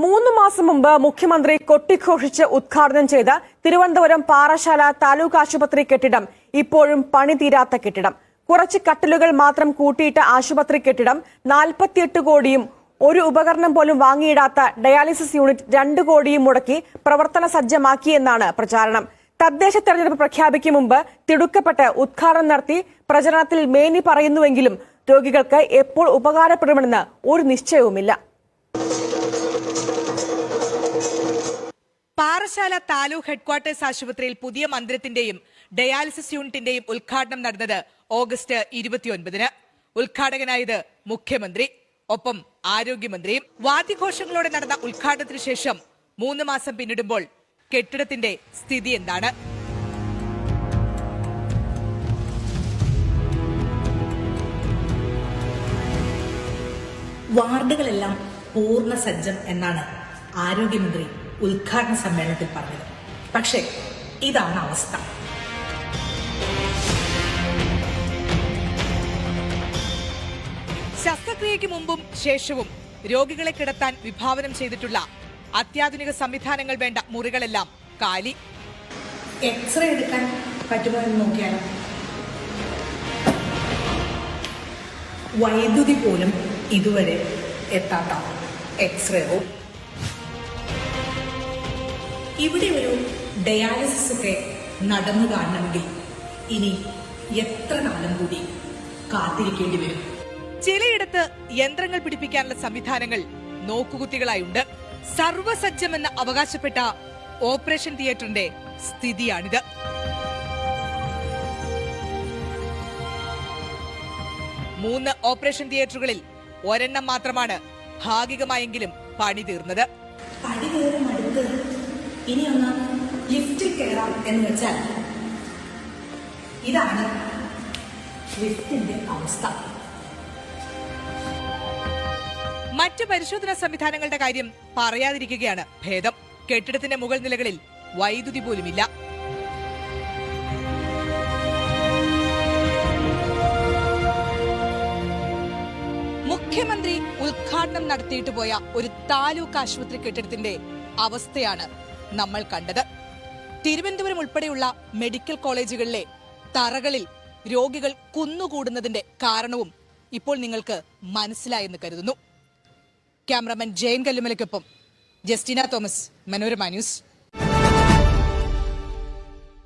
3 മാസം മുമ്പ് മുഖ്യമന്ത്രി കൊട്ടിഘോഷിച്ച് ഉദ്ഘാടനം ചെയ്ത തിരുവനന്തപുരം പാറശാല താലൂക്ക് ആശുപത്രി കെട്ടിടം ഇപ്പോഴും പണി തീരാത്ത കെട്ടിടം. കുറച്ച് കട്ടിലുകൾ മാത്രം കൂട്ടിയിട്ട ആശുപത്രി കെട്ടിടം 48 കോടിയും ഒരു ഉപകരണം പോലും വാങ്ങിയിടാത്ത ഡയാലിസിസ് യൂണിറ്റ് 2 കോടിയും മുടക്കി പ്രവർത്തന സജ്ജമാക്കിയെന്നാണ് പ്രചാരണം. തദ്ദേശ തെരഞ്ഞെടുപ്പ് പ്രഖ്യാപിക്കും മുമ്പ് തിടുക്കപ്പെട്ട് ഉദ്ഘാടനം നടത്തി പ്രചരണത്തിൽ മേനി പറയുന്നുവെങ്കിലും രോഗികൾക്ക് എപ്പോൾ ഉപകാരപ്പെടുമെന്ന് ഒരു നിശ്ചയവുമില്ല. പാറശാല താലൂക്ക് ഹെഡ്ക്വാർട്ടേഴ്സ് ആശുപത്രിയിൽ പുതിയ മന്ദിരത്തിന്റെയും ഡയാലിസിസ് യൂണിറ്റിന്റെയും ഉദ്ഘാടനം നടന്നത് ഓഗസ്റ്റ് 29-ന്. ഉദ്ഘാടകനായത് മുഖ്യമന്ത്രി, ഒപ്പം ആരോഗ്യമന്ത്രിയും. വാദ്യഘോഷങ്ങളോടെ നടന്ന ഉദ്ഘാടനത്തിന് ശേഷം 3 മാസം പിന്നിടുമ്പോൾ കെട്ടിടത്തിന്റെ സ്ഥിതി എന്താണ്? വാർഡുകളെല്ലാം പൂർണ്ണ സജ്ജം എന്നാണ് ആരോഗ്യമന്ത്രി ഉദ്ഘാടന സമ്മേളനത്തിൽ പറഞ്ഞത്. പക്ഷേ ഇതാണ് അവസ്ഥ. ശസ്ത്രക്രിയയ്ക്ക് മുമ്പും ശേഷവും രോഗികളെ കിടത്താൻ വിഭാവനം ചെയ്തിട്ടുള്ള അത്യാധുനിക സംവിധാനങ്ങൾ വേണ്ട മുറികളെല്ലാം കാലി. എക്സ്റേ എടുക്കാൻ പറ്റുമോ എന്ന് നോക്കിയാലോ? വൈദ്യുതി പോലും ഇതുവരെ എത്താത്ത എക്സ്റേ റൂം. ഇവിടെ ഒരു ഡയാലിസിസ് ഒക്കെ നടന്നു കാണണമെങ്കിൽ ഇനി എത്ര കാലം കൂടി കാത്തിരിക്കേണ്ടി വരും? ചിലയിടത്ത് യന്ത്രങ്ങൾ പിടിപ്പിക്കാനുള്ള സംവിധാനങ്ങൾ നോക്കുകുത്തികളായുണ്ട്. സർവസജ്ജമെന്ന് അവകാശപ്പെട്ട ഓപ്പറേഷൻ തിയേറ്ററിന്റെ സ്ഥിതിയാണിത്. മൂന്ന് ഓപ്പറേഷൻ തിയേറ്ററുകളിൽ ഒരെണ്ണം മാത്രമാണ് ഭാഗികമായെങ്കിലും പണി തീർന്നത്. പണി കയറും അടുത്ത് ഇനി ഒന്ന് ലിഫ്റ്റിൽ കയറാം എന്ന് വെച്ചാൽ ഇതാണ് ലിഫ്റ്റിന്റെ അവസ്ഥ. മറ്റ് പരിശോധനാ സംവിധാനങ്ങളുടെ കാര്യം പറയാതിരിക്കുകയാണ് ഭേദം. കെട്ടിടത്തിന്റെ മുകൾ നിലകളിൽ വൈദ്യുതി പോലുമില്ല. മുഖ്യമന്ത്രി ഉദ്ഘാടനം നടത്തിയിട്ട് പോയ ഒരു താലൂക്ക് ആശുപത്രി കെട്ടിടത്തിന്റെ അവസ്ഥയാണ് നമ്മൾ കണ്ടത്. തിരുവനന്തപുരം ഉൾപ്പെടെയുള്ള മെഡിക്കൽ കോളേജുകളിലെ തറകളിൽ രോഗികൾ കുന്നുകൂടുന്നതിന്റെ കാരണവും ഇപ്പോൾ നിങ്ങൾക്ക് മനസ്സിലായെന്ന് കരുതുന്നു. ക്യാമറാമാൻ ജയൻ കല്ലുമലയ്ക്കൊപ്പം ജസ്റ്റിന തോമസ്, മനോരമ ന്യൂസ്.